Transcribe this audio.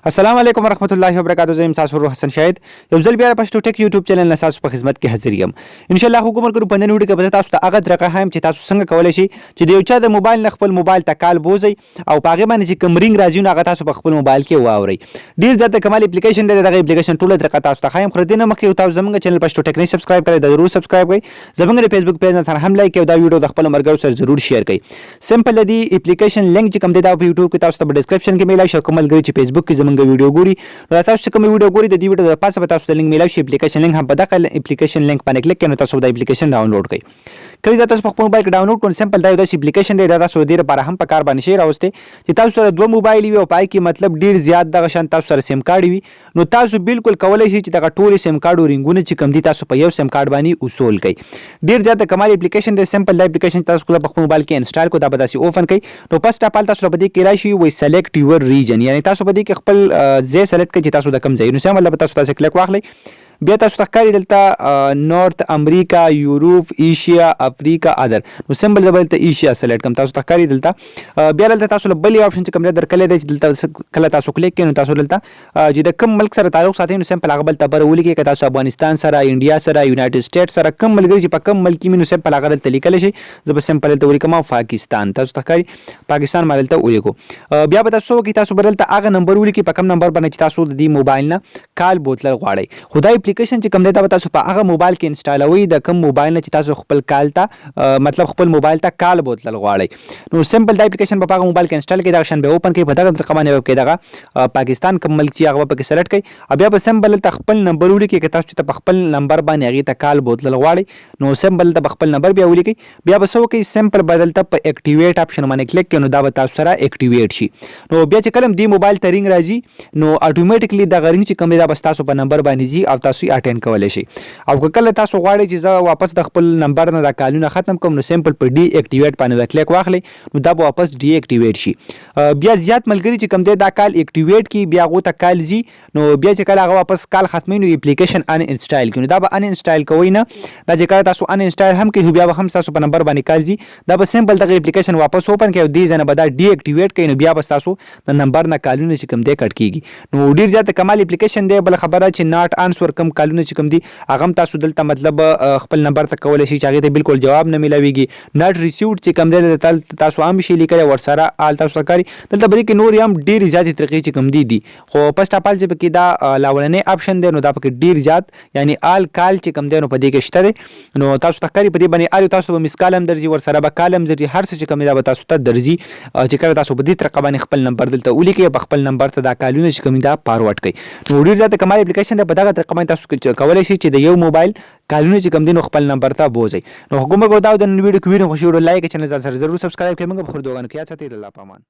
السلام علیکم ورحمت الله وبرکاتہ. زه تاسو روح حسن شاهد یو ځل بیا پښتو ټیک یوټیوب چینل نه تاسو په خدمت کې حاضر یم. ان شاء الله حکومت کوم په نن ویډیو کې به تاسو ته هغه طریقه هم چې تاسو څنګه کولای شئ چې د یو چا د موبایل نه خپل موبایل ته کال بوزي او پاغه باندې چې کوم رینګ راځي نو هغه تاسو په خپل موبایل کې واوري. ډیر زیات کمال اپلیکیشن دی. دغه اپلیکیشن ټول طریقه تاسو ته خایم خریدنه مخکې تاسو زموږ چینل پښتو ټیک نه سبسکرایب کړئ، ضرور سبسکرایب کړئ. زموږ د فیسبوک پیج نه سره هم لایک او دا ویډیو د خپل مرګو سره ضرور شیر کړئ. سمپل دی اپلیکیشن لینک چې کوم دی دا په یوټیوب کې تاسو ته په ډسکرپشن کې میلای شي. کومل غری چې فیسبوک کې زموږ ویډیو ګوري نو تاسو کوم ویډیو ګوري د دې ویډیو د پاسه به تاسو ته لینک میلاوي شي. اپلیکیشن لینک هم په دغه اپلیکیشن لینک باندې کلیک کړئ نو تاسو د اپلیکیشن ډاونلوډ کړئ. کله دا تاسو په خپل موبایل کې ډاونلوډ کړئ سمپل دا یو اپلیکیشن دی. دا تاسو ډیر لپاره هم په کار باندې شي راوستي چې تاسو سره دوه موبایل وي او پای کې مطلب ډیر زیات دغه شان تاسو سره سیم کارت وي نو تاسو بالکل کولای شئ چې دغه ټول سیم کارت رنګونه چې کم دي تاسو په یو سیم کارت باندې وصول کړئ. ډیر زیات کمال اپلیکیشن دی. سمپل دا اپلیکیشن تاسو په خپل موبایل کې انسټال کو دا به تاسو اوپن کړئ نو پس ټاپال تاسو په دې کې راشي وای سلیکټ یور ریجن، یعنی تاسو په دې کې خپل ځای سلیکټ کړئ چې تاسو د کوم ځای نو سم الله تاسو تاسو کلیک واخلئ. بیا تاسو ته ښکاري دلته نورث امریکا، یوروپ، ایشیا، افریقا، ادر نو سمبل دلته ایشیا سلیکټ کوم تاسو ته ښکاري دلته. بیا دلته تاسو له بل آپشن چې کوم درکلې دی چې دلته کله تاسو کلیک کړئ نو تاسو دلته چې د کوم ملک سره تعلق ساتي نو سمپل هغه بل ته بر ولیکئ که تاسو افغانستان سره، انډیا سره، یونایټډ سټیټ سره کوم ملګری چې په کوم ملک کې نو سمپل هغه دلته لیکل شي. زه به سمپل دلته ولیکم پاکستان، تاسو ته ښکاري پاکستان باندې دلته ولیکو. بیا به تاسو کې تاسو بدلته هغه نمبر ولیکئ په کوم نمبر باندې چې تاسو د دې موبایل نه کال بوتل غواړئ. خدای اپلیکیشن چې کوم دی تاسو په هغه موبایل کې انسټالوي د کوم موبایل نه چې تاسو خپل کال ته مطلب خپل موبایل ته کال بوتل غواړئ نو سمپل د اپلیکیشن په هغه موبایل کې انسټال کړئ. دا شان به اوپن کړئ په دغه طریقه باندې کې دغه پاکستان کوم ملک چې هغه په کې سلیکټ کړئ. بیا به سمپل ته خپل نمبر ولیکئ که تاسو ته په خپل نمبر باندې هغه ته کال بوتل غواړئ نو سمپل ته خپل نمبر بیا ولیکئ. بیا به سو کې سمپل بدلته په اکټیویټ آپشن باندې کلیک کړئ نو دا به تاسو سره اکټیویټ شي. نو بیا چې کلم دی موبایل ته رینګ راځي نو اتوماتیکلی د غرینګ چې کوم دی دا بس تاسو په نمبر باندې زی او تاسو یې اټینډ کولای شئ. او کله تاسو غواړئ چې زه واپس د خپل نمبر نه د کالونه ختم کوم نو سمپل په ډي اکټیویټ باندې کلیک واخلئ نو دا به واپس ډي اکټیویټ شي. بیا زیات ملګری چې کوم دی دا کال اکټیویټ کی بیا غو ته کال زی نو بیا چې کله هغه واپس کال ختمي نو اپلیکیشن ان انسټال کړئ نو دا به ان انسټال کوئ نه. دا چې کله تاسو ان انسټال هم کوئ بیا به هم تاسو په نمبر باندې کال زی دا به سمپل دغه اپلیکیشن واپس اوپن کړئ او دې ځنه به دا ډي اکټیویټ کړئ نو بیا به تاسو د نمبر نه کالونه چې کوم دی کټ کیږي. نو ډیر زیات کمال اپلیکیشن دی. بل خبره چې ناٹ انسور کم کالونه چې کوم دی هغه تاسو دلته مطلب خپل نمبر ته کولای شي چې هغه ته بالکل جواب نه ملاويږي. ناٹ ریسیوډ چې کوم دی تاسو هم شي لیکل ورسره آل تاسو کاری دلته بری کې نور هم ډیر زیات طریقې چې کوم دي خو پس ټاپال چې پکې دا لاولنې آپشن دی نو دا پکې ډیر زیات یعنی آل کال چې کوم دی نو په دې کې شته دی نو تاسو ته کاری په دې باندې آل تاسو به مس کالم درځي ورسره به کالم درځي هر څه چې کوم دی به تاسو ته درځي چې کله تاسو په دې طریقه باندې خپل نمبر دلته ولیکئ په خپل نمبر ته دا کالونه چې کوم دی فارورډ کړئ نو ډیر زیات کمال اپلیکیشن دی. په دغه طریقه باندې تاسو کولای شئ چې د یو موبایل کالونه چې کوم دی نو خپل نمبر ته بوزي. نو حکومت کو دا د ویډیو کې ویډیو خوشی وړ لایک چینل سره ضرور سبسکرایب کړئ. موږ په خبر دوغان کې یا ساتي الله پامان.